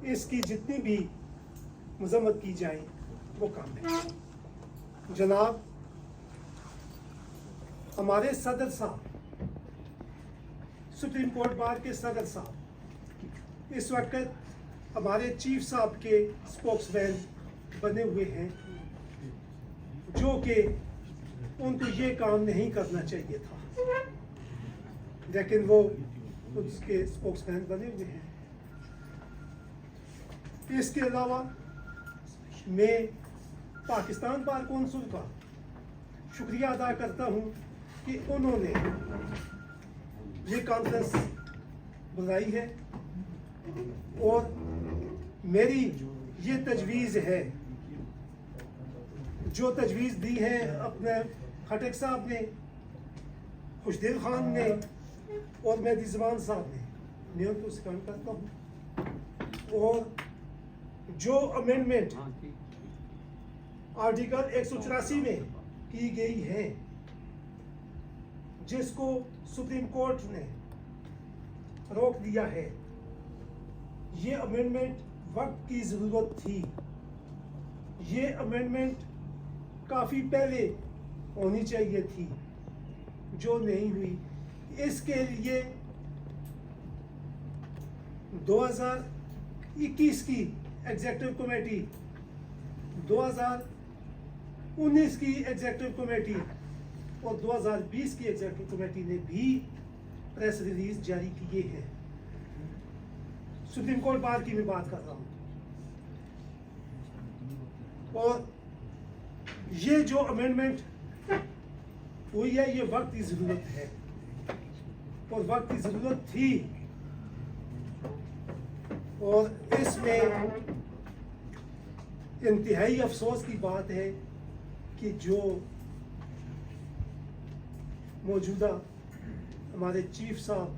इसकी जितनी भी मजम्मत की जाए वो काम है। जनाब हमारे सदर साहब, सुप्रीम कोर्ट बार के सदर साहब इस वक्त हमारे चीफ साहब के स्पोक्समैन बने हुए हैं, जो कि उनको ये काम नहीं करना चाहिए था, लेकिन वो उसके स्पोक्समैन बने हुए हैं। इसके अलावा मैं पाकिस्तान बार कौंसिल का शुक्रिया अदा करता हूँ कि उन्होंने ये कॉन्फ्रेंस बुलाई है, और मेरी ये तजवीज़ है, जो तजवीज़ दी है अपने खटक साहब ने, खुशदिल खान ने और मेहदी ज़मान साहब ने, मैं उनको सेकंड करता हूँ। और जो अमेंडमेंट आर्टिकल 184 में की गई है, जिसको सुप्रीम कोर्ट ने रोक दिया है, ये अमेंडमेंट वक्त की ज़रूरत थी। ये अमेंडमेंट काफ़ी पहले होनी चाहिए थी, जो नहीं हुई। इसके लिए 2021 की एग्जीक्यूटिव कमेटी, 2019 की एग्जीक्यूटिव कमेटी और 2020 की एग्जीक्यूटिव कमेटी ने भी प्रेस रिलीज जारी किए हैं। सुप्रीम कोर्ट बार की मैं बात कर रहा हूँ। और ये जो अमेंडमेंट हुई है, ये वक्त की ज़रूरत है और वक्त की ज़रूरत थी, और इसमें इंतहाई अफसोस की बात है कि जो मौजूदा हमारे चीफ साहब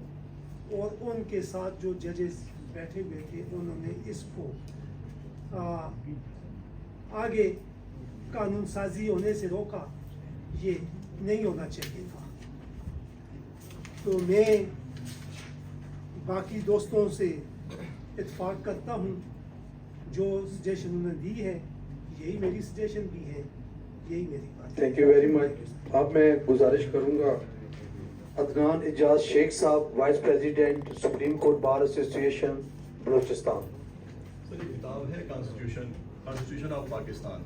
और उनके साथ जो जजेस बैठे हुए थे, उन्होंने इसको आगे कानून साजी होने से रोका। ये नहीं होना चाहिए था। तो मैं बाकी दोस्तों से इत्तेफाक करता हूँ, जो सजेशन उन्होंने दी है, यही मेरी सजेशन भी है, यही मेरी बात है। Thank you very much. अब मैं गुजारिश करूँगा अदनान एजाज शेख साहब, vice president supreme court bar association Balochistan. Sir, ये किताब है कॉन्स्टिट्यूशन ऑफ पाकिस्तान।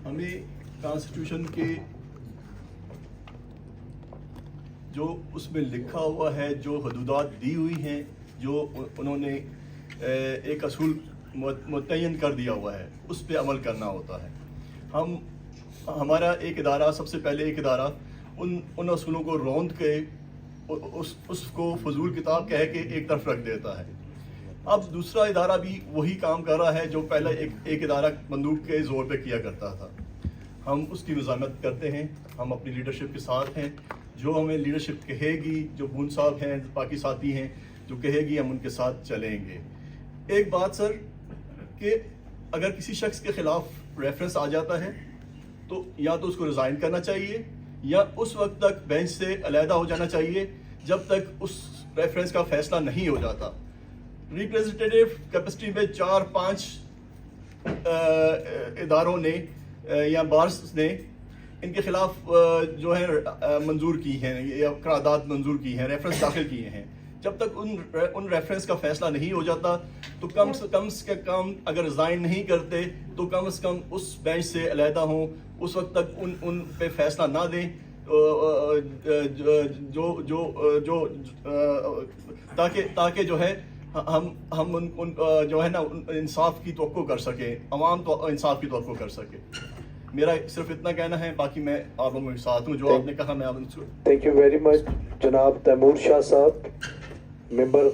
हमें कॉन्स्टिट्यूशन के जो उसमें लिखा हुआ है, जो हदूदात दी हुई हैं, जो उन्होंने एक असूल मुतय्यन कर दिया हुआ है, उस पर अमल करना होता है। हमारा एक इदारा, सबसे पहले एक इदारा उन असूलों को रौंद के उसको फजूल किताब कह के एक तरफ रख देता है। अब दूसरा इदारा भी वही काम कर रहा है जो पहले एक इदारा बंदूक के ज़ोर पे किया करता था। हम उसकी मज़ामत करते हैं, हम अपनी लीडरशिप के साथ हैं। जो हमें लीडरशिप कहेगी, जो बून साहब हैं, बाकी साथी हैं, जो कहेगी, हम उनके साथ चलेंगे। एक बात सर, कि अगर किसी शख्स के ख़िलाफ़ रेफरेंस आ जाता है तो या तो उसको रिज़ाइन करना चाहिए, या उस वक्त तक बेंच से अलहदा हो जाना चाहिए जब तक उस रेफरेंस का फ़ैसला नहीं हो जाता। रिप्रेजेंटेटिव कैपेसिटी में 4-5 इदारों ने या बार्स ने इनके ख़िलाफ़ जो है मंजूर की हैं या करारदाद मंजूर की हैं, रेफरेंस दाखिल किए हैं। जब तक उन रेफरेंस का फ़ैसला नहीं हो जाता तो कम से कम अगर रिज़ाइन नहीं करते तो कम से कम उस बेंच से अलहदा हों, उस वक्त तक उन पे फ़ैसला ना दें, ताकि जो है हम उन जो है ना इंसाफ की तवक्को कर सकें, अवाम तो इंसाफ की तवक्को कर सके। मेरा सिर्फ इतना कहना है, बाकी मैं आप लोगों के साथ हूँ। जो आपने कहा मैं आप उनको। Thank you very much. जनाब तैमूर शाह साहब, मेंबर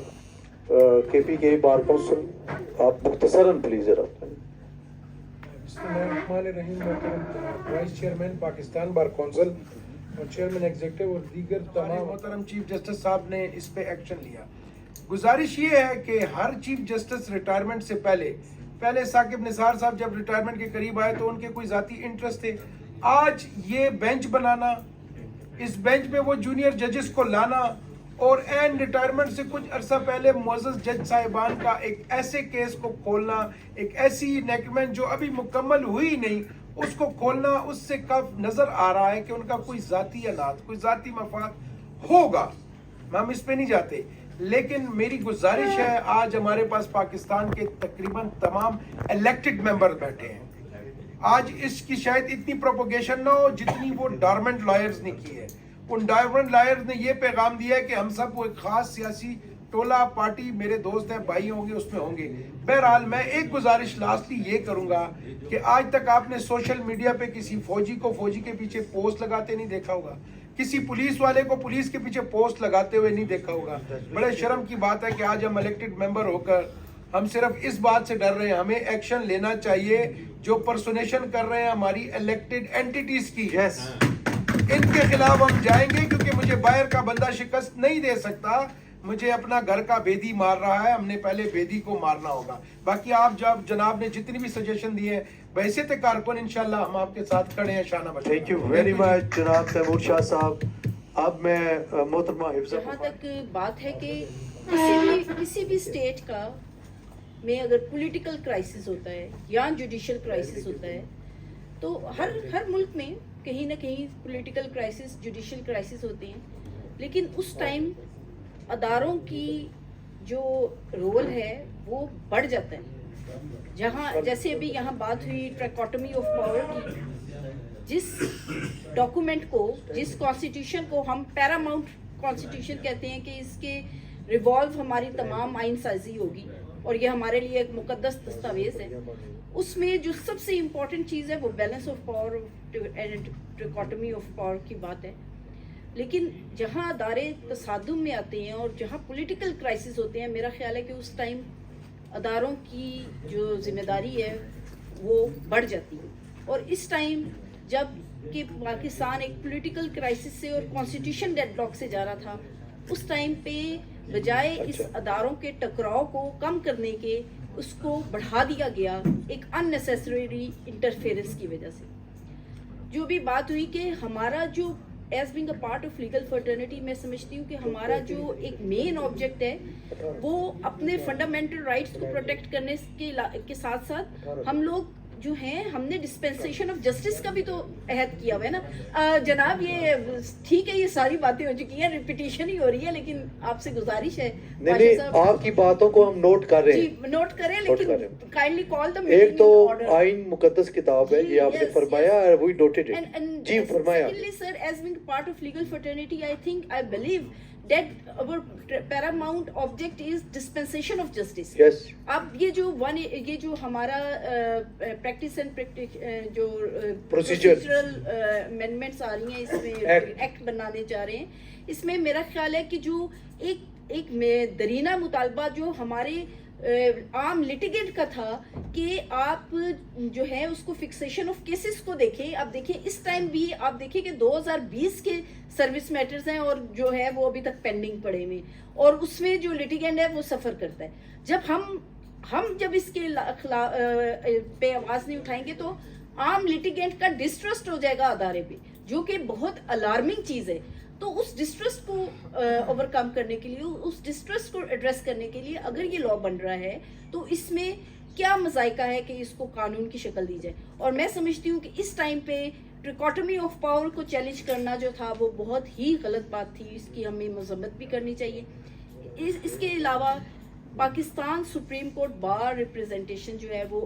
KPK बार काउंसिल, आप मुख्तसरन please. Vice chairman Pakistan bar council और चेयरमैन एग्जीक्यूटिव और दीगर तमाम मोहतरम चीफ जस्टिस साहब ने इस पे एक्शन लिया। गुजारिश ये है कि हर चीफ जस्टिस रिटायरमेंट से पहले साकिब निसार साहब जब रिटायरमेंट के करीब आए तो उनके कोई जाती इंटरेस्ट थे। आज ये बेंच बनाना, इस बेंच पे वो जूनियर जजेस को लाना اور این ریٹائرمنٹ سے کچھ عرصہ پہلے معزز جج صاحبان کا ایک ایسے کیس کو کھولنا، ایک ایسی انیکٹمنٹ جو ابھی مکمل ہوئی نہیں اس کو کھولنا، اس سے کب نظر آ رہا ہے کہ ان کا کوئی ذاتی انات، کوئی ذاتی مفاد ہوگا، ہم اس پہ نہیں جاتے. لیکن میری گزارش ہے، آج ہمارے پاس پاکستان کے تقریباً تمام الیکٹڈ ممبر بیٹھے ہیں. آج اس کی شاید اتنی پروپوگیشن نہ ہو جتنی وہ ڈارمنٹ لائرز نے کی ہے. ان ڈارمنٹ لائرز نے یہ پیغام دیا ہے کہ ہم سب وہ ایک خاص سیاسی ٹولہ پارٹی، میرے دوست ہیں، بھائی ہوں گے، اس میں ہوں گے. بہرحال میں ایک گزارش لاسٹلی یہ کروں گا کہ آج تک آپ نے سوشل میڈیا پہ کسی فوجی کو فوجی کے پیچھے پوسٹ لگاتے نہیں دیکھا ہوگا، کسی پولیس والے کو پولیس کے پیچھے پوسٹ لگاتے ہوئے نہیں دیکھا ہوگا. بڑے شرم کی بات ہے کہ آج ہم الیکٹڈ ممبر ہو کر ہم صرف اس بات سے ڈر رہے ہیں. ہمیں ایکشن لینا چاہیے جو پرسونیشن کر رہے ہیں ہماری الیکٹڈ اینٹیٹیز کی، ان کے خلاف ہم جائیں گے، کیونکہ مجھے باہر کا بندہ شکست نہیں دے سکتا. مجھے اپنا گھر کا بیدی مار رہا ہے، ہم نے پہلے بیدی کو مارنا ہوگا. باقی آپ جناب نے جتنی بھی سجیشن دی ہے بحیثیت کارکن انشاءاللہ ہم آپ کے ساتھ کھڑے ہیں. شانہ بشانہ. تھینک یو ویری مچ جناب تیمور شاہ صاحب. اب میں محترمہ حفظہ، جہاں تک بات ہے کہ کسی بھی اسٹیٹ کا میں اگر پولیٹیکل کرائسس ہوتا ہے یا جوڈیشل کرائسس ہوتا ہے تو ہر ملک میں کہیں نہ کہیں پولیٹیکل کرائسس، جوڈیشل کرائسس ہوتے ہیں. لیکن اس ٹائم اداروں کی جو رول ہے وہ بڑھ جاتا ہے. جہاں جیسے ابھی یہاں بات ہوئی ٹریکوٹمی آف پاور کی، جس ڈاکومنٹ کو، جس کانسٹیٹیوشن کو ہم پیراماؤنٹ کانسٹیٹیوشن کہتے ہیں کہ اس کے ریوالو ہماری تمام آئین سازی ہوگی اور یہ ہمارے لیے ایک مقدس دستاویز ہے، اس میں جو سب سے امپورٹنٹ چیز ہے وہ balance of power and trichotomy of power کی بات ہے. لیکن جہاں ادارے تصادم میں آتے ہیں اور جہاں پولیٹیکل کرائسس ہوتے ہیں، میرا خیال ہے کہ اس ٹائم اداروں کی جو ذمہ داری ہے وہ بڑھ جاتی ہے. اور اس ٹائم جب کہ پاکستان ایک پولیٹیکل کرائسس سے اور کانسٹیٹیوشن ڈیڈ لاک سے جا رہا تھا، اس ٹائم پہ بجائے اس اداروں کے ٹکراؤ کو کم کرنے کے اس کو بڑھا دیا گیا ایک ان نیسیسری انٹرفیئرنس کی وجہ سے. جو بھی بات ہوئی کہ ہمارا جو as being a part of legal fraternity, میں سمجھتی ہوں کہ ہمارا جو ایک مین آبجیکٹ ہے وہ اپنے فنڈامنٹل رائٹس کو پروٹیکٹ کرنے کے ساتھ ساتھ ہم لوگ جو ہیں، ہم نے ڈسپینسیشن آف جسٹس کا بھی تو عہد کیا ہوا ہے نا. جناب یہ ٹھیک ہے، یہ ساری باتیں ہو چکی ہیں، ریپیٹیشن ہی ہو رہی ہے، لیکن آپ سے گزارش ہے نہیں آپ کی باتوں کو ہم نوٹ کر رہے ہیں. جی نوٹ کریں، لیکن کائنڈلی کال دا ایک تو آئین مقدس کتاب ہے، یہ آپ نے فرمایا اور وہی نوٹڈ ہے. جی فرمایا. Secondly, sir, as being part of legal fraternity, I believe that our paramount object is dispensation of justice. Yes. اب یہ جو ہمارا پریکٹس اینڈ جو پروسیجرل امینڈمنٹس آ رہی ہیں، اس میں ایکٹ بنانے جا رہے ہیں، اس میں میرا خیال ہے کہ جو ایک درینہ مطالبہ جو ہمارے عام لٹیگنٹ کا تھا کہ آپ جو ہے اس کو فکسیشن آف کیسز کو دیکھیں. اب دیکھیں اس ٹائم بھی آپ دیکھیں کہ 2020 کے سروس میٹرز ہیں اور جو ہے وہ ابھی تک پینڈنگ پڑے ہوئے، اور اس میں جو لٹیگنٹ ہے وہ سفر کرتا ہے. جب ہم جب اس کے پہ آواز نہیں اٹھائیں گے تو عام لٹیگنٹ کا ڈسٹرسٹ ہو جائے گا ادارے پہ، جو کہ بہت الارمنگ چیز ہے. تو اس ڈسٹرسٹ کو اوور کم کرنے کے لیے، اس ڈسٹرسٹ کو ایڈریس کرنے کے لیے اگر یہ لا بن رہا ہے تو اس میں کیا مذائقہ ہے کہ اس کو قانون کی شکل دی جائے. اور میں سمجھتی ہوں کہ اس ٹائم پہ ٹریکوٹمی آف پاور کو چیلنج کرنا جو تھا وہ بہت ہی غلط بات تھی، اس کی ہمیں مذمت بھی کرنی چاہیے. اس کے علاوہ پاکستان سپریم کورٹ بار ریپریزنٹیشن جو ہے وہ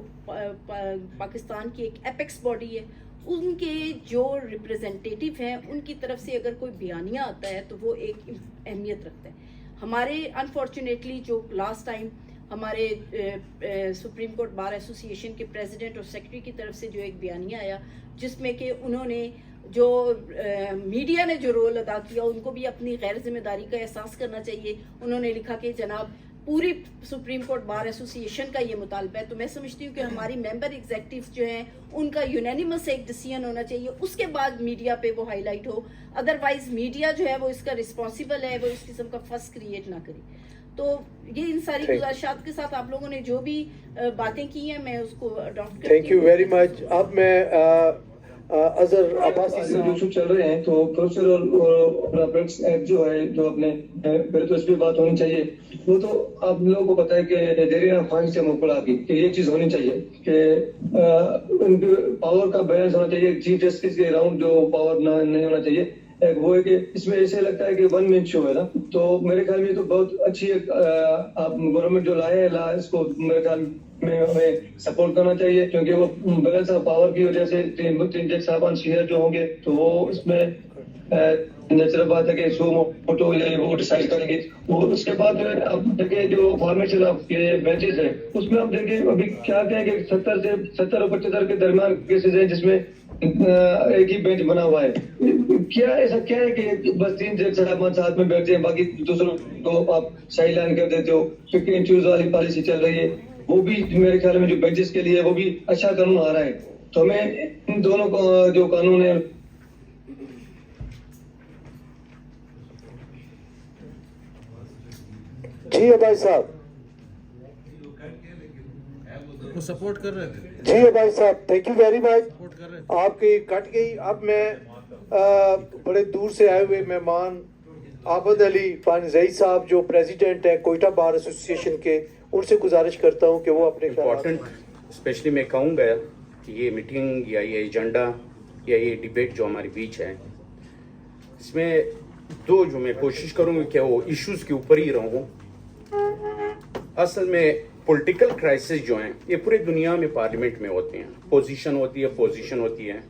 پاکستان کی ایک ایپیکس باڈی ہے. ان کے جو ریپریزنٹیٹیو ہیں ان کی طرف سے اگر کوئی بیانیہ آتا ہے تو وہ ایک اہمیت رکھتا ہے. ہمارے انفارچونیٹلی جو لاسٹ ٹائم ہمارے سپریم کورٹ بار ایسوسی ایشن کے پریزیڈنٹ اور سیکرٹری کی طرف سے جو ایک بیانیہ آیا جس میں کہ انہوں نے جو میڈیا نے جو رول ادا کیا ان کو بھی اپنی غیر ذمہ داری کا احساس کرنا چاہیے. انہوں نے لکھا کہ جناب پوری سپریم کورٹ بار ایسوسی ایشن کا یہ مطالبہ ہے. تو میں سمجھتی ہوں کہ ہماری ممبر ایگزیکٹیوز جو ہیں ان کا یونینیمس ایک ڈیسیژن ہونا چاہیے، اس کے بعد میڈیا پہ وہ ہائی لائٹ ہو. ادروائز میڈیا جو ہے وہ اس کا رسپانسیبل ہے، وہ اس قسم کا فس کریٹ نہ کرے. تو یہ ان ساری گزارشات کے ساتھ آپ لوگوں نے جو بھی باتیں کی ہیں میں اس کو اڈاپٹ کرتی ہوں. تھینک یو ویری مچ. اب میں अजहर अब्बासी जो साहब इशू चल रहे हैं तो प्रोफेसर और अपना प्रेस एक्ट जो है जो अपने पहले तो इस पे बात होनी चाहिए। वो तो आप लोगों को पता है कि देरीना ख्वाहिश से मुकबला की कि ये चीज होनी चाहिए कि उनके पावर का बैलेंस होना चाहिए, चीफ जस्टिस के अराउंड जो पावर नहीं होना चाहिए। एक वो है कि इसमें ऐसे लगता है कि वन मैन शो है ना, तो मेरे ख्याल में ये तो बहुत अच्छी एक आप गवर्नमेंट जो लाए है ला इसको मेरे ख्याल में हमें सपोर्ट करना चाहिए, क्योंकि वो बैलेंस ऑफ पावर की वजह से तीन जज साहबान सीनियर जो होंगे तो वो इसमें नेचुरल बात है कि सो मोटो या वो डिसाइड करेंगे। वो उसके बाद अब देखिए जो फॉर्मेशन ऑफ ये बेंचेस है उसमें हम देखें अभी क्या कहें कि 70 और 75 के दरमियान केसेस हैं जिसमें एक ही बेंच बना हुआ है। क्या ऐसा क्या है कि बस 3 जज साहबान साथ में बैठते हैं, बाकी दूसरों को आप साइड लाइन कर देते हो, पिक एंड चूज वाली पॉलिसी चल रही है। वो भी मेरे ख्याल में जो बेंचेस के लिए वो भी अच्छा कानून आ रहा है, तो हमें इन दोनों को जो कानून है जी अब्बासी साहब, वो सपोर्ट कर रहे थे, जी अब्बासी साहब, thank you very much. Support कर रहे थे। आपकी कट गई। अब मैं बड़े दूर से आए हुए मेहमान आबद अली पानजई साहब जो प्रेसिडेंट है कोयटा बार एसोसिएशन के, उनसे गुजारिश करता हूं कि वो अपने इम्पॉर्टेंट स्पेशली मैं कहूँगा कि ये मीटिंग या ये एजेंडा या ये डिबेट जो हमारे बीच है इसमें दो जो मैं कोशिश करूँगी कि वो इश्यूज़ के ऊपर ही रहूँ। असल में पॉलिटिकल क्राइसिस जो हैं ये पूरी दुनिया में पार्लियामेंट में होती हैं, पोजीशन होती है, पोजीशन होती है।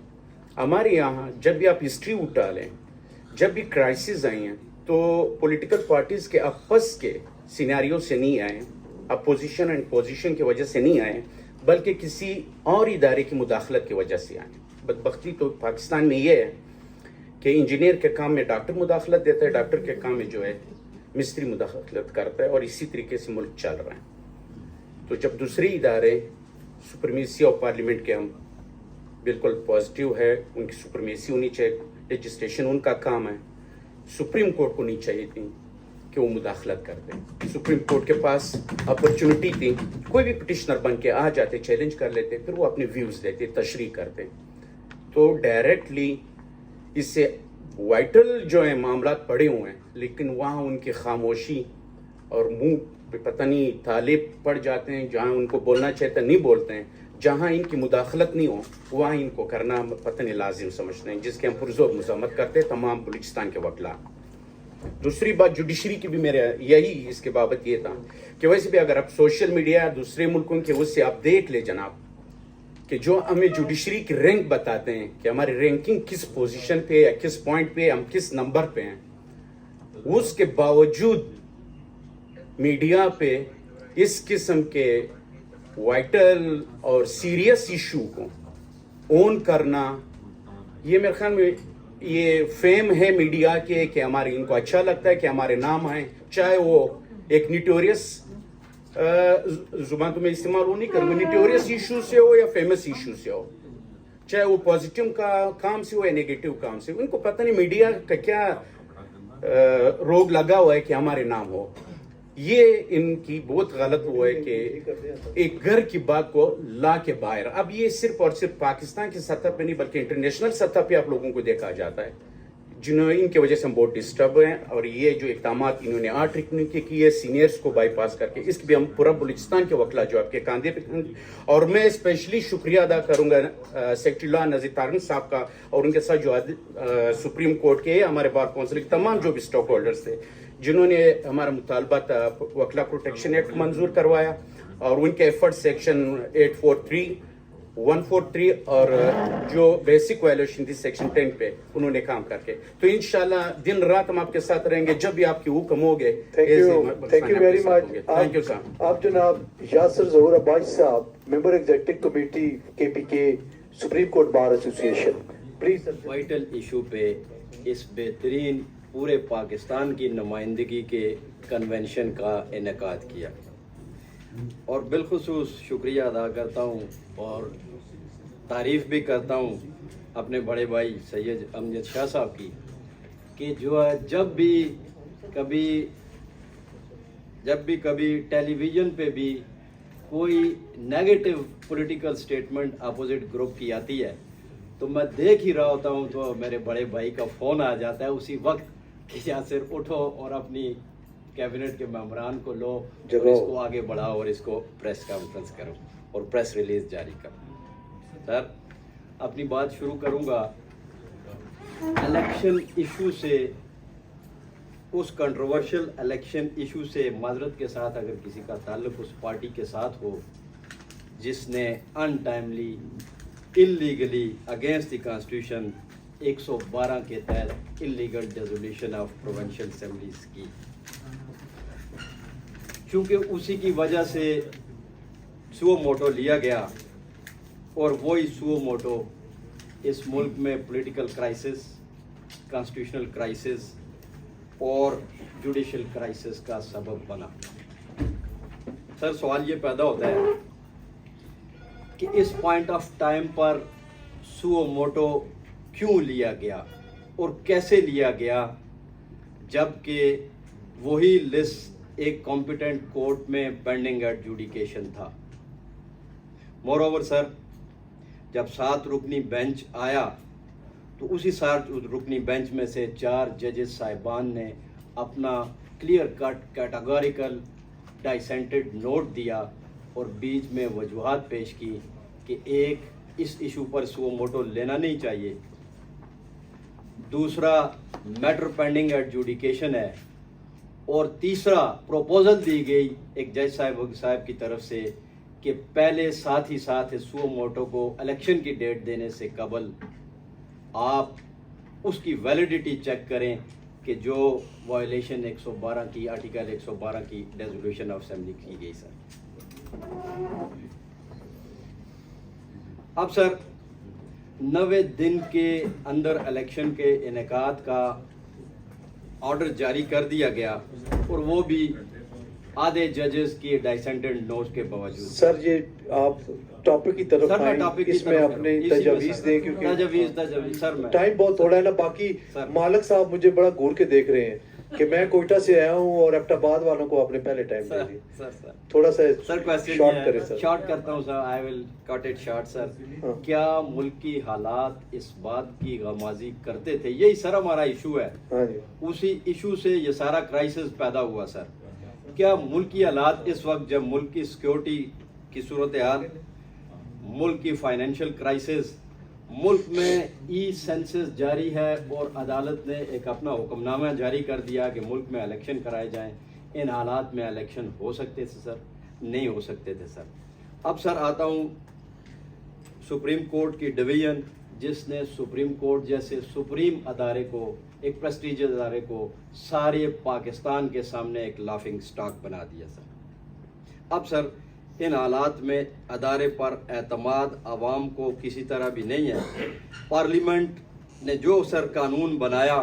हमारे यहाँ जब भी आप हिस्ट्री उठा लें, जब भी क्राइसिस आई हैं तो पॉलिटिकल पार्टीज़ के आपस के सिनेरियो से नहीं आए, अपोजिशन एंड पोजीशन की वजह से नहीं आए, बल्कि किसी और इदारे की मुदाखलत की वजह से आए। बदबख्ती तो पाकिस्तान में ये है कि इंजीनियर के काम में डॉक्टर मुदाखलत देता है, डॉक्टर के काम में जो है मिस्त्री मुदाखलत करता है, और इसी तरीके से मुल्क चल रहा है। तो जब दूसरे इदारे सुप्रीमेसी ऑफ पार्लियामेंट के हम बिल्कुल पॉजिटिव है, उनकी सुप्रीमेसी होनी चाहिए, लेजिस्लेशन उनका काम है, सुप्रीम कोर्ट को नहीं चाहिए थी कि वो मुदाखलत करते। सुप्रीम कोर्ट के पास अपॉर्चुनिटी थी, कोई भी पिटिशनर बन के आ जाते, चैलेंज कर लेते, फिर वो अपने व्यूज़ देते, तशरीह करते। तो डायरेक्टली इससे वाइटल जो है मामला पड़े हुए हैं, लेकिन वहाँ उनकी खामोशी और मुंह पे पता नहीं ताले पड़ जाते हैं, जहाँ उनको बोलना चाहिए नहीं बोलते हैं, जहाँ इनकी मुदाखलत नहीं हो वहाँ इनको करना पता नहीं लाजिम समझते हैं, जिसके हम पुरज़ोर मज़म्मत करते हैं तमाम बलूचिस्तान के वकला। दूसरी बात जुडिशरी की भी मेरे यही इसके बाबत ये था कि वैसे भी अगर आप सोशल मीडिया दूसरे मुल्कों के उससे आप देख ले जनाब कि जो हमें जुडिशरी की रैंक बताते हैं कि हमारी रैंकिंग किस पोजीशन पे या किस पॉइंट पे, हम किस नंबर पे हैं, उसके बावजूद मीडिया पे इस किस्म के वाइटल और सीरियस इशू को ओन करना, ये मेरे ख्याल में ये फेम है मीडिया के कि हमारे इनको अच्छा लगता है कि हमारे नाम हैं, चाहे वो एक निटोरियस जुबान तो मैं इस्तेमाल वो नहीं करूँगा, निटोरियस इशू से हो या फेमस इशू से हो, चाहे वो पॉजिटिव का काम से हो या नेगेटिव काम से, उनको पता नहीं मीडिया का क्या रोग लगा हुआ है कि हमारे नाम हो। ये इनकी बहुत गलत हुआ है कि एक घर की बात को ला के बाहर, अब ये सिर्फ और सिर्फ पाकिस्तान की सतह पे नहीं बल्कि इंटरनेशनल सतह पे आप लोगों को देखा जाता है, जिन्होंने इनके वजह से हम बहुत डिस्टर्ब हैं। और ये जो इक़दामात इन्होंने आर्ट के किए सीनियर्स को बाईपास करके, इसकी भी हम पूरा बलूचिस्तान के वकला जो आपके कांधे पे। और मैं स्पेशली शुक्रिया अदा करूंगा सेक्रेटरी नज़ीर तारन साहब का और उनके साथ जो सुप्रीम कोर्ट के हमारे बार काउंसिल के तमाम जो भी स्टॉक होल्डर्स थे जिन्होंने हमारा मुतालबा वकला प्रोटेक्शन एक्ट मंजूर करवाया, और उनके एफर्ट सेक्शन 843, 143 और जो बेसिक वायलेशन थी सेक्शन 10 पे उन्होंने काम करके। तो इंशाल्लाह दिन रात हम आपके साथ रहेंगे जब भी आपकी हुक्म हो गए। Thank you very much. Thank you साहब। आप जनाब यासिर ज़हूर अब्बासी साहब, member executive committee KPK supreme court bar association, please. Vital issue पे इस बेहतरीन पूरे पाकिस्तान की नुमाइंदगी के कन्वेंशन का इनेकाद किया, और बिलखुसूस शुक्रिया अदा करता हूँ और तारीफ़ भी करता हूँ अपने बड़े भाई सैयद अमजद शाह साहब की, कि जो है जब भी कभी टेलीविज़न पे भी कोई negative political statement opposite group की आती है तो मैं देख ही रहा होता हूँ तो मेरे बड़े भाई का फ़ोन आ जाता है उसी वक्त कि यासिर उठो और अपनी कैबिनेट के मेंबरान को लो और इसको आगे बढ़ाओ और इसको प्रेस कॉन्फ्रेंस करो और प्रेस रिलीज जारी करो। सर अपनी बात शुरू करूँगा इलेक्शन इशू से, उस कंट्रोवर्शियल इलेक्शन इशू से माजरत के साथ अगर किसी का ताल्लुक उस पार्टी के साथ हो जिसने untimely illegally against the constitution 112 के तहत illegal dissolution of provincial assemblies की, चूँकि उसी की वजह से सुओ मोटो लिया गया और वही सुओ मोटो इस मुल्क में पॉलिटिकल क्राइसिस, कॉन्स्टिट्यूशनल क्राइसिस और जुडिशल क्राइसिस का सबब बना। सर सवाल ये पैदा होता है कि इस पॉइंट ऑफ टाइम पर सुओ मोटो क्यों लिया गया और कैसे लिया गया, जबकि वही लिस्ट एक कॉम्पिटेंट कोर्ट में पेंडिंग एडजुडिकेशन था। मोरओवर सर जब 7 रुकनी बेंच आया तो उसी 7 रुकनी बेंच में से 4 जजेस साहिबान ने अपना क्लियर कट कैटेगोरिकल डाइसेंटेड नोट दिया और बीच में वजूहात पेश की कि एक इस इशू पर सुओ मोटो लेना नहीं चाहिए, दूसरा मैटर पेंडिंग एडजुडिकेशन है और तीसरा प्रपोजल दी गई एक जज साहब की तरफ से कि पहले साथ ही साथ सुओ मोटो को इलेक्शन की डेट देने से कबल आप उसकी वैलिडिटी चेक करें कि जो वायलेशन 112 की आर्टिकल 112 की डिसोल्यूशन ऑफ असेंबली की गई। सर अब सर 90 दिन के अंदर इलेक्शन के इनेकाद का ऑर्डर जारी कर दिया गया और वो भी आधे जजेस की डाइसेंटेड नोट के बावजूद। सर ये आप टॉपिक की तरफ सर, आए, इसमें अपने तजवीज दें क्योंकि तजवीज सर मैं टाइम बहुत थोड़ा है ना। बाकी मालिक साहब मुझे बड़ा घूर के देख रहे हैं कि मैं कोयटा से आया हूँ और एबटाबाद वालों को आपने पहले टाइम दे दिया। सर थोड़ा सा सर क्वेश्चन शॉर्ट करें सर। शॉर्ट करता हूँ sir, I will cut it short sir. क्या मुल्क की हालात इस बात की गमाजी करते थे, यही सर हमारा इशू है, हाँ जी, उसी इशू से ये सारा क्राइसिस पैदा हुआ सर। क्या मुल्क की हालात इस वक्त जब मुल्क की सिक्योरिटी की सूरत हाल, मुल्क की फाइनेंशियल क्राइसिस, मुल्क में ई सेंसस जारी है और अदालत ने एक अपना हुक्मनामा जारी कर दिया कि मुल्क में इलेक्शन कराए जाएं, इन हालात में इलेक्शन हो सकते थे सर? नहीं हो सकते थे सर। अब सर आता हूँ सुप्रीम कोर्ट की डिवीजन, जिसने सुप्रीम कोर्ट जैसे सुप्रीम अदारे को, एक प्रेस्टीजियस अदारे को सारे पाकिस्तान के सामने एक लाफिंग स्टॉक बना दिया सर। अब सर इन हालात में अदारे पर एतमाद आवाम को किसी तरह भी नहीं है। पार्लियामेंट ने जो सर कानून बनाया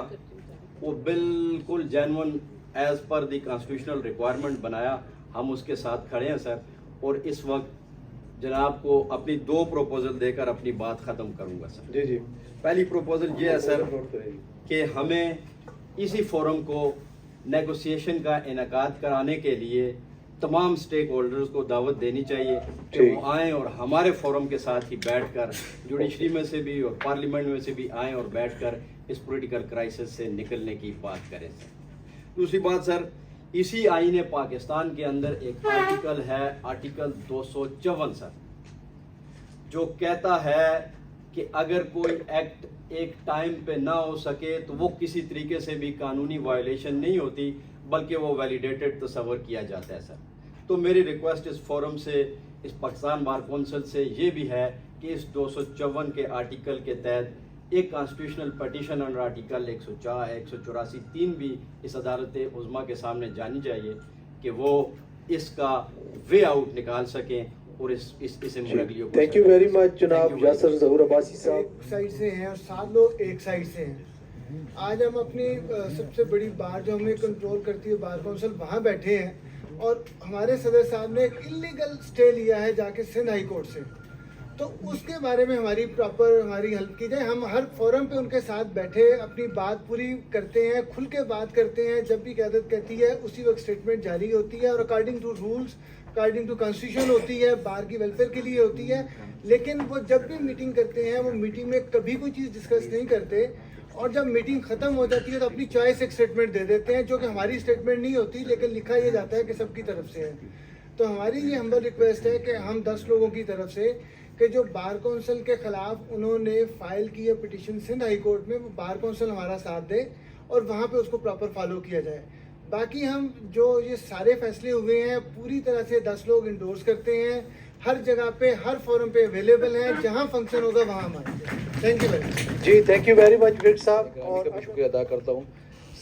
वो बिल्कुल genuine as per the constitutional requirement बनाया, हम उसके साथ खड़े हैं सर। और इस वक्त जनाब को अपनी 2 प्रपोजल देकर अपनी बात ख़त्म करूंगा सर। जी जी। पहली प्रपोजल ये है सर कि हमें इसी फोरम को नेगोशिएशन का इनेकाद कराने के लिए तमाम स्टेक होल्डर्स को दावत देनी चाहिए कि वो आएँ और हमारे फोरम के साथ ही बैठकर जुडिशरी में से भी और पार्लियामेंट में से भी आएँ और बैठकर इस पॉलिटिकल क्राइसिस से निकलने की बात करें सर। दूसरी बात सर, इसी आईने पाकिस्तान के अंदर एक आर्टिकल है, आर्टिकल 254 सर, जो कहता है कि अगर कोई एक्ट एक टाइम पे ना हो सके तो वो किसी तरीके से भी कानूनी वायलेशन नहीं होती, बल्कि वो वैलिडेटेड तस्वर किया जाता है सर। तो मेरी रिक्वेस्ट इस फोरम से, इस पाकिस्तान बार कौंसिल से ये भी है कि इस 254 के आर्टिकल के तहत एक कॉन्स्टिट्यूशनल पटिशन अंडर आर्टिकल 184, 3 भी इस अदालत उज़्मा के सामने जानी चाहिए कि वो इसका वे आउट निकाल सकें और इसे मुरगलियों को। थैंक यू वेरी मच जनाब यासर ज़हूर अब्बासी साहब। एक साइड से हैं और 7 लोग एक साइड से हैं। आज हम अपनी सबसे बड़ी बार जो हमें कंट्रोल करती है बार काउंसिल, वहाँ बैठे हैं और हमारे सदर साहब ने एक इलीगल स्टे लिया है जाके सिंध हाई कोर्ट से, तो उसके बारे में हमारी प्रॉपर हमारी हेल्प की जाए। हम हर फोरम पे उनके साथ बैठे अपनी बात पूरी करते हैं, खुल के बात करते हैं। जब भी क़यादत कहती है उसी वक्त स्टेटमेंट जारी होती है और according to rules, according to constitution होती है, बार की वेलफेयर के लिए होती है। لیکن وہ جب بھی میٹنگ کرتے ہیں وہ میٹنگ میں کبھی کوئی چیز ڈسکس نہیں کرتے، اور جب میٹنگ ختم ہو جاتی ہے تو اپنی چوائس ایک اسٹیٹمنٹ دے دیتے ہیں جو کہ ہماری اسٹیٹمنٹ نہیں ہوتی، لیکن لکھا یہ جاتا ہے کہ سب کی طرف سے ہے۔ تو ہماری یہ ہمبل ریکویسٹ ہے کہ ہم 10 لوگوں کی طرف سے کہ جو بار کونسل کے خلاف انہوں نے فائل کی ہے پٹیشن سندھ ہائی کورٹ میں، وہ بار کونسل ہمارا ساتھ دے اور وہاں پہ اس کو پراپر فالو کیا جائے۔ باقی ہم جو یہ سارے فیصلے ہوئے ہیں پوری طرح سے 10 لوگ انڈورس کرتے ہیں، ہر جگہ پہ ہر فورم پہ اویلیبل ہیں، جہاں فنکشن ہوگا وہاں ہم آئیں گے۔ Thank you very much. جی thank you very much great صاحب، اور اور شکریہ ادا کرتا ہوں۔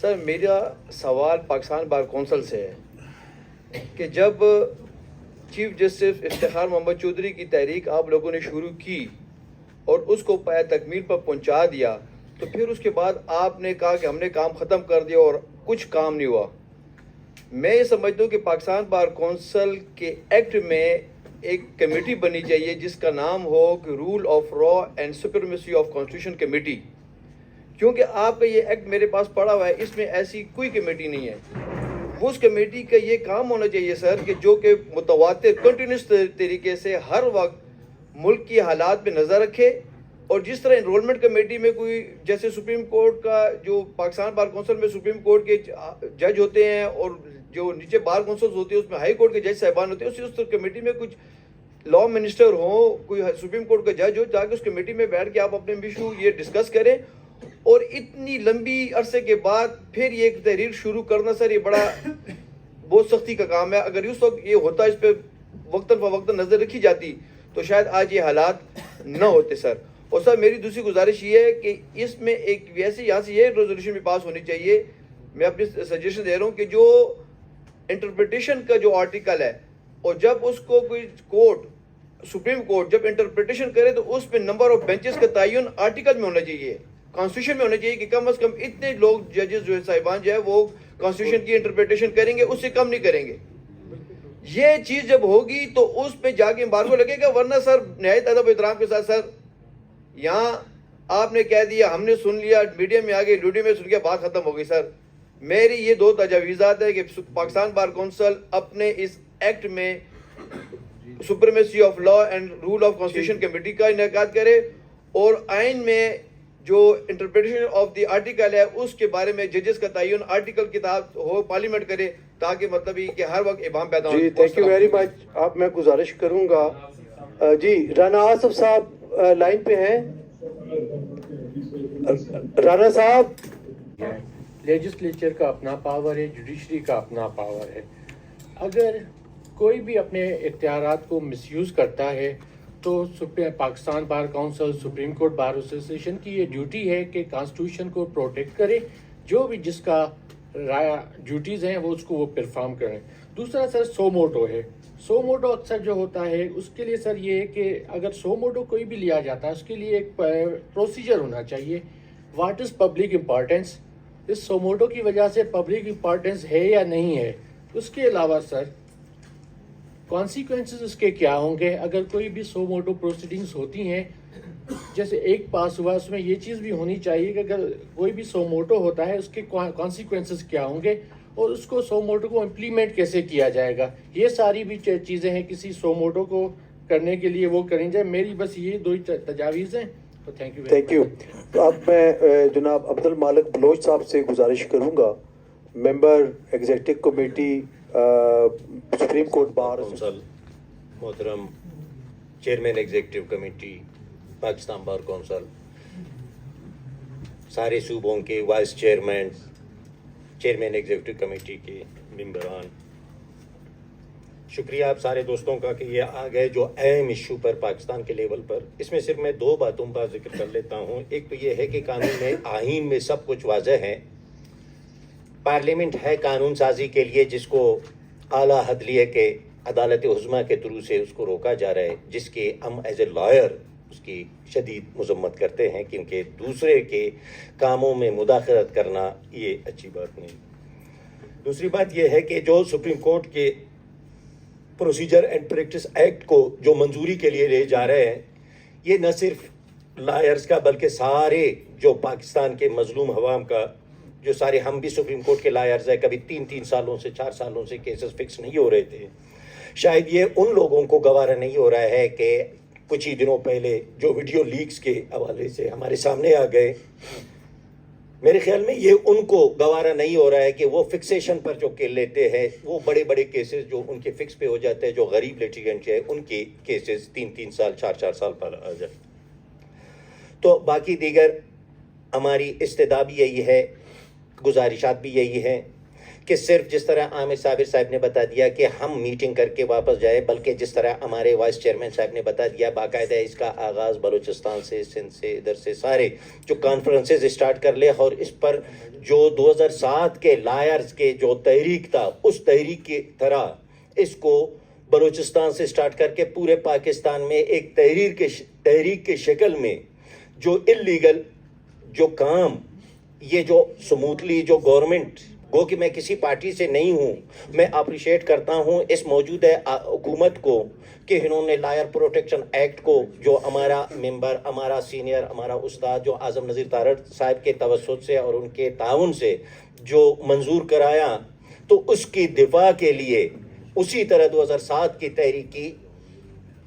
سر میرا سوال پاکستان بار کونسل سے ہے کہ جب چیف جسٹس افتخار محمد چودھری کی تحریک آپ لوگوں نے شروع کی اور اس کو پایہ تکمیل پر پہنچا دیا، تو پھر اس کے بعد آپ نے کہا کہ ہم نے کام ختم کر دیا اور کچھ کام نہیں ہوا۔ میں یہ سمجھتا ہوں کہ پاکستان بار کونسل کے ایکٹ میں ایک کمیٹی بنی چاہیے جس کا نام ہو کہ rule of law and supremacy of constitution committee, کیونکہ آپ کا یہ ایکٹ میرے پاس پڑا ہوا ہے، اس میں ایسی کوئی کمیٹی نہیں ہے۔ اس کمیٹی کا یہ کام ہونا چاہیے سر کہ جو کہ متواتر کنٹینیوس طریقے سے ہر وقت ملک کی حالات پہ نظر رکھے، اور جس طرح انرولمنٹ کمیٹی میں کوئی جیسے سپریم کورٹ کا جو پاکستان بار کونسل میں سپریم کورٹ کے جج ہوتے ہیں اور جو نیچے بار کونسلز ہوتے ہیں اس میں ہائی کورٹ کے جج صاحبان ہوتے ہیں، اس کمیٹی میں کچھ لا منسٹر ہوں، کوئی سپریم کورٹ کا جج ہو، تاکہ اس کمیٹی میں بیٹھ کے آپ اپنے ایشو یہ ڈسکس کریں۔ اور اتنی لمبی عرصے کے بعد پھر یہ ایک تحریر شروع کرنا سر یہ بڑا بہت سختی کا کام ہے۔ اگر اس وقت یہ ہوتا، اس پہ وقتاً فوقتاً نظر رکھی جاتی تو شاید آج یہ حالات نہ ہوتے سر۔ اور سر میری دوسری گزارش یہ ہے کہ اس میں ایک ویسے یہاں سے یہ ریزولوشن بھی پاس ہونی چاہیے، میں اپنی سجیشن دے رہا ہوں کہ جو انٹرپریٹیشن کا جو آرٹیکل ہے، اور جب اس کو کوئی کورٹ سپریم کورٹ جب انٹرپریٹیشن کرے تو اس پہ نمبر آف بینچز کا تعین آرٹیکل میں ہونا چاہیے، کانسٹیٹیوشن میں ہونا چاہیے کہ کم از کم اتنے لوگ ججز جو صاحبان جو ہے وہ کانسٹیٹیوشن کی انٹرپریٹیشن کریں گے، اس سے کم نہیں کریں گے۔ یہ چیز جب ہوگی تو اس پہ جا کے امبارگو لگے گا، ورنہ سر نہایت ادب و احترام کے ساتھ سر یہاں آپ نے کہہ دیا، ہم نے سن لیا، میڈیا میں آگے لوڈیو میں سن کے بات ختم ہو گئی۔ سر میری یہ 2 تجاویزات ہے کہ پاکستان بار کونسل اپنے اس ایکٹ میں supremacy of law and rule of constitution committee کا انعقاد کرے، اور آئین میں جو انٹرپریٹیشن آف دی آرٹیکل ہے اس کے بارے میں ججز کا تعین آرٹیکل کتاب ہو پارلیمنٹ کرے، تاکہ مطلب یہ کہ ہر وقت ابہام پیدا ہو۔ جی تھینک یو ویری مچ۔ اب میں گزارش کروں گا جی رانا آصف صاحب لائن پہ ہیں۔ رانا صاحب، لیجسلیچر کا اپنا پاور ہے، جوڈیشری کا اپنا پاور ہے۔ اگر کوئی بھی اپنے اختیارات کو مس یوز کرتا ہے تو Pakistan bar council, supreme court bar association کی یہ ڈیوٹی ہے کہ کانسٹیٹیوشن کو پروٹیکٹ کرے، جو بھی جس کا ڈیوٹیز ہیں وہ اس کو وہ پرفارم کریں۔ دوسرا سر سو موٹو ہے۔ سو موٹو اکثر جو ہوتا ہے اس کے لیے سر یہ ہے کہ اگر سو موٹو کوئی بھی لیا جاتا ہے اس کے لیے ایک پروسیجر ہونا چاہیے۔ واٹ از پبلک امپورٹینس، اس سو موٹو کی وجہ سے پبلک امپورٹینس ہے یا نہیں ہے۔ اس کے علاوہ سر کانسیکوینسز اس کے کیا ہوں گے اگر کوئی بھی سو موٹو پروسیڈنگز ہوتی ہیں، جیسے ایک پاس ہوا، اس میں یہ چیز بھی ہونی چاہیے کہ اگر کوئی بھی سو موٹو ہوتا ہے اس کے کانسیکوینسز کیا ہوں گے، اور اس کو سو موٹو کو امپلیمنٹ کیسے کیا جائے گا۔ یہ ساری بھی چیزیں ہیں کسی سو موٹو کو کرنے کے لیے وہ کریں جائے۔ میری بس یہ 2 تجاویز ہیں، تو تھینک یو۔ Thank you. تو اب میں جناب عبد المالک بلوچ صاحب سے گزارش کروں گا، member executive committee supreme court bar council, محترم chairman executive committee Pakistan bar council, سارے صوبوں کے vice chairman, chairman executive committee کے ممبران، شکریہ آپ سارے دوستوں کا کہ یہ آ گئے جو اہم ایشو پر پاکستان کے لیول پر۔ اس میں صرف میں 2 باتوں کا ذکر کر لیتا ہوں۔ ایک تو یہ ہے کہ قانون میں، آئین میں سب کچھ واضح ہے، پارلیمنٹ ہے قانون سازی کے لیے جس کو اعلیٰ عدلیہ کے عدالت عظمیٰ کے تھرو سے اس کو روکا جا رہا ہے، جس کے ہم ایز اے لائر اس کی شدید مذمت کرتے ہیں، کیونکہ دوسرے کے کاموں میں مداخلت کرنا یہ اچھی بات نہیں۔ دوسری بات یہ ہے کہ جو سپریم کورٹ کے پروسیجر اینڈ پریکٹس ایکٹ کو جو منظوری کے لیے لے جا رہے ہیں، یہ نہ صرف لائرز کا بلکہ سارے جو پاکستان کے مظلوم عوام کا، جو سارے ہم بھی سپریم کورٹ کے لائرز ہیں، کبھی 3 سالوں سے 4 سالوں سے کیسز فکس نہیں ہو رہے تھے، شاید یہ ان لوگوں کو گوارا نہیں ہو رہا ہے کہ कुछ ही दिनों पहले जो वीडियो लीक्स के हवाले से हमारे सामने आ गए, मेरे ख्याल में ये उनको गवारा नहीं हो रहा है कि वो फिक्सेशन पर जो के लेते हैं, वो बड़े बड़े केसेस जो उनके फिक्स पे हो जाते हैं, जो गरीब लिटिगेंट है उनके केसेस 3-3 साल 4-4 साल पर आ जाए। तो बाकी दीगर हमारी इस्तदा भी यही है, गुजारिशात भी यही है कि सिर्फ जिस तरह आमिर साबिर साहब ने बता दिया कि हम मीटिंग करके वापस जाए, बल्कि जिस तरह हमारे वाइस चेयरमैन साहब ने बता दिया, बाकायदा इसका आगाज़ बलूचिस्तान से, सिंध से, इधर से सारे जो कॉन्फ्रेंसेस स्टार्ट कर ले, और इस पर जो 2007 के लायर्स के जो तहरीक था, उस तहरीक की तरह इसको बलूचिस्तान से स्टार्ट करके पूरे पाकिस्तान में एक तहरीक के शक्ल में जो इल्लीगल जो काम, ये जो स्मूथली जो गवर्नमेंट, गो कि मैं किसी पार्टी से नहीं हूँ, मैं अप्रिशिएट करता हूँ इस मौजूदा हुकूमत को कि इन्होंने लायर प्रोटेक्शन एक्ट को, जो हमारा मेंबर, हमारा सीनियर, हमारा उस्ताद जो आज़म नज़ीर तारड़ साहब के तवस्सुत से और उनके ताउन से जो मंजूर कराया, तो उसकी दिफा के लिए उसी तरह 2007 की तहरीक की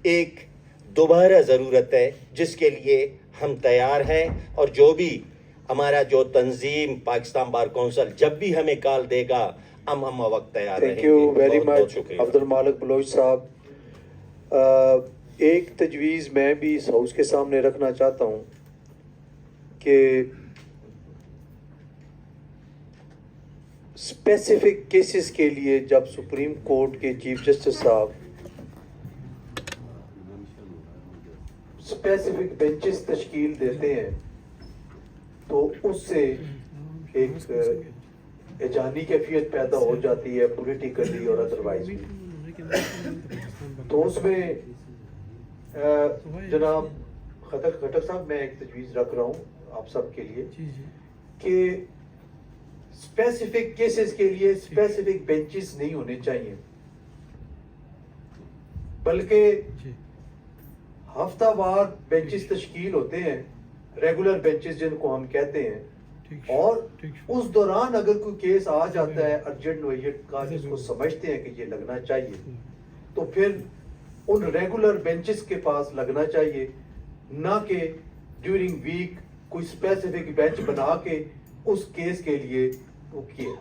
एक दोबारा ज़रूरत है, जिसके लिए हम तैयार हैं। और जो भी हमारा जो तंजीम पाकिस्तान बार काउंसिल जब भी हमें कॉल देगा, हम वक्त तैयार रहेंगे। थैंक यू वेरी बहुत मच शुक्रिया। अब्दुल मालिक बलोच साहब। एक तजवीज़ मैं भी इस हाउस के सामने रखना चाहता हूँ कि स्पेसिफिक केसेस के लिए जब सुप्रीम कोर्ट के चीफ जस्टिस साहब स्पेसिफिक बेंचेस तश्कील देते हैं, तो उससे एक एजानी कैफियत पैदा हो जाती है, पॉलिटिकली और अदरवाइज भी। तो उसमें जनाब खटक साहब, मैं एक तजवीज़ रख रहा हूँ आप सब के लिए कि स्पेसिफिक केसेस के लिए स्पेसिफिक बेंचेस नहीं होने चाहिए, बल्कि हफ्तावार बेंचेस तश्कील होते हैं, रेगुलर बेंचेस जिनको हम कहते हैं, और उस दौरान अगर कोई केस आ जाता है अर्जेंट नोयत का, जिसको समझते हैं कि ये लगना चाहिए, तो फिर उन रेगुलर बेंचेस के पास लगना चाहिए, ना कि ड्यूरिंग वीक कोई स्पेसिफिक बेंच बना के उस केस के लिए वो किया।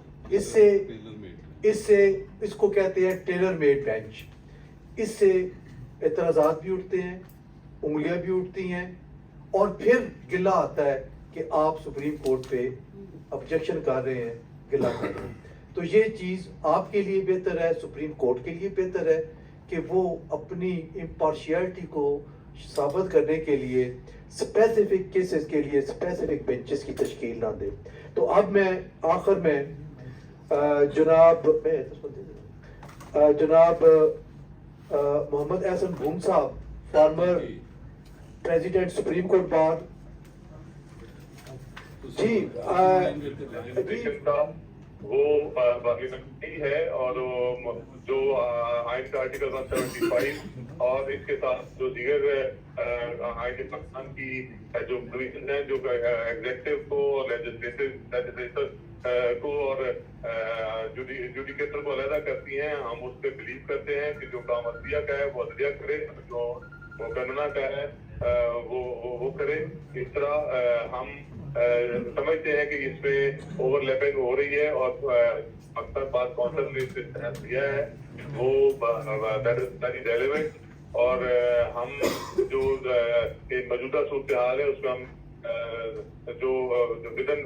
इससे इसको कहते हैं टेलर मेड बेंच। इससे एतराज़ात भी उठते हैं, उंगलियां भी उठती हैं, और फिर गिला आता है कि आप सुप्रीम कोर्ट पे ऑब्जेक्शन कर रहे हैं, गिला कर रहे हैं। तो ये चीज़ आपके लिए बेहतर है, सुप्रीम कोर्ट के लिए बेहतर है कि वो अपनी इम्पार्शियलिटी को साबित करने के लिए स्पेसिफिक केसेस के लिए स्पेसिफिक बेंचेस की तश्कील ना दे। तो अब मैं आखिर में जनाब मोहम्मद एहसन भूम साहब, former president supreme court bar, जी वो पार्लियामेंट्री है, और जो आइन का आर्टिकल 175 और इसके साथ जो दीगर आइन पाकिस्तान की जो प्रोविजन है, जो एग्जेक्टिव को और लेजिस्लेटर को और जुडिकेटर को अलग करती हैं, हम उस पर बिलीव करते हैं कि जो काम अदलिया का है वो अदलिया करे, जो मुकन्ना का है वो करे। इस तरह हम समझते हैं कि इसमें ओवरलैपिंग हो रही है, और पाकिस्तान बार काउंसिल ने इस तहत दिया है वो वेरी रेलेवेंट, और हम जो मौजूदा सूरत हाल है उसमें हम जो विदन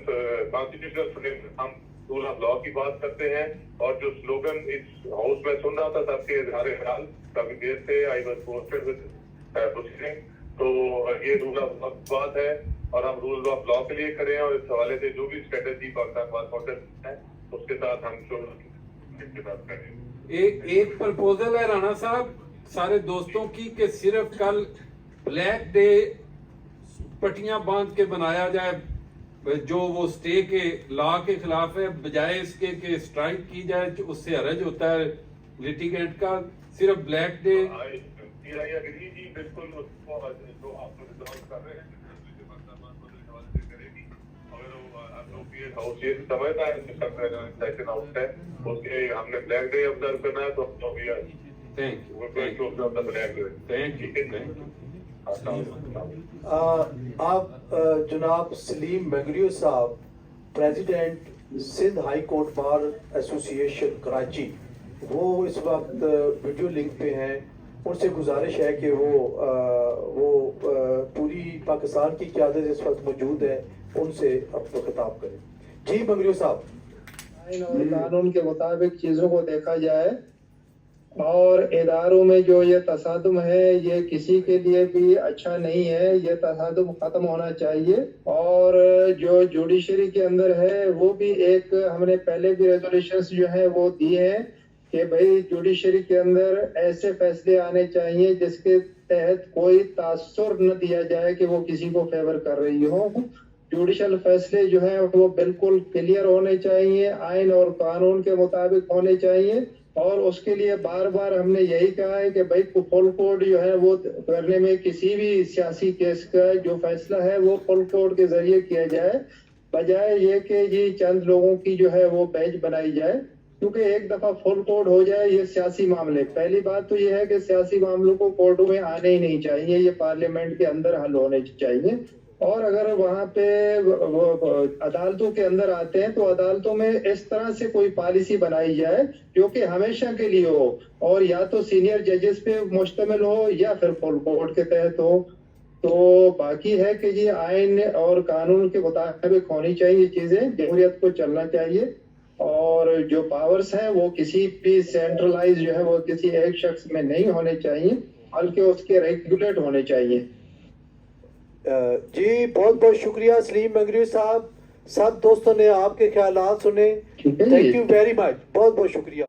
कॉन्स्टिट्यूशनल फ्रेम हम रूल ऑफ लॉ की बात करते हैं। और जो स्लोगन इस हाउस में सुन रहा था सबके इजहार ख्याल काफी देर से, I was posted with bushing, तो ये रूल ऑफ लॉ की बात है, और हम रूल ऑफ लॉ के लिए खड़े हैं, और इस हवाले से जो भी स्ट्रेटेजी पाकिस्तान बार काउंसिल है उसके साथ हम बात करें। एक प्रपोजल है राणा साहब सारे दोस्तों की कि सिर्फ कल ब्लैक डे पट्टियां बांध के बनाया जाए, जो वो स्टे के लॉ के खिलाफ है, बजाय इसके कि स्ट्राइक की जाए, उससे हरज होता है लिटिगेंट का। सिर्फ ब्लैक डे जी बिल्कुल, उसको जो आप रिजॉल्व कर रहे हैं करेगी, अगर हाउस ये समझता है सेशन हाउस है, उसके हमने ब्लैक डे ऑब्जर्व करना है, तो थैंक यू। السلام علیکم. آپ جناب سلیم مغریو صاحب president Sindh high court bar ایسوسی ایشن کراچی، وہ اس وقت ویڈیو لنک پہ ہیں. ان سے گزارش ہے کہ وہ پوری پاکستان کی قیادت اس وقت موجود ہے، ان سے اب خطاب کریں. جی مغریو صاحب. آئین اور قانون کے مطابق چیزوں کو دیکھا جائے اور اداروں میں جو یہ تصادم ہے یہ کسی کے لیے بھی اچھا نہیں ہے. یہ تصادم ختم ہونا چاہیے. اور جو جوڈیشری کے اندر ہے وہ بھی ایک ہم نے پہلے بھی ریزولیشنز جو ہیں وہ دی ہیں کہ بھئی جوڈیشری کے اندر ایسے فیصلے آنے چاہیے جس کے تحت کوئی تاثر نہ دیا جائے کہ وہ کسی کو فیور کر رہی ہو. جوڈیشل فیصلے جو ہیں وہ بالکل کلیئر ہونے چاہیے، آئین اور قانون کے مطابق ہونے چاہیے. اور اس کے لیے بار بار ہم نے یہی کہا ہے کہ بھائی فل کوڈ جو ہے وہ کرنے میں کسی بھی سیاسی کیس کا جو فیصلہ ہے وہ فل کوڈ کے ذریعے کیا جائے، بجائے یہ کہ جی چند لوگوں کی جو ہے وہ بیچ بنائی جائے. کیونکہ ایک دفعہ فل کوڈ ہو جائے یہ سیاسی معاملے، پہلی بات تو یہ ہے کہ سیاسی معاملوں کو کورٹوں میں آنے ہی نہیں چاہیے، یہ پارلیمنٹ کے اندر حل ہونے چاہیے. اور اگر وہاں پہ عدالتوں کے اندر آتے ہیں تو عدالتوں میں اس طرح سے کوئی پالیسی بنائی جائے جو کہ ہمیشہ کے لیے ہو، اور یا تو سینئر ججز پہ مشتمل ہو یا پھر فل کورٹ کے تحت ہو. تو باقی ہے کہ یہ آئین اور قانون کے مطابق ہونی چاہیے چیزیں، جمہوریت کو چلنا چاہیے. اور جو پاورز ہیں وہ کسی بھی سینٹرلائز جو ہے وہ کسی ایک شخص میں نہیں ہونے چاہیے، بلکہ اس کے ریگولیٹ ہونے چاہیے. جی بہت بہت شکریہ سلیم مغریو صاحب. سب دوستوں نے آپ کے خیالات سنے. تھینک یو ویری مچ. بہت بہت شکریہ.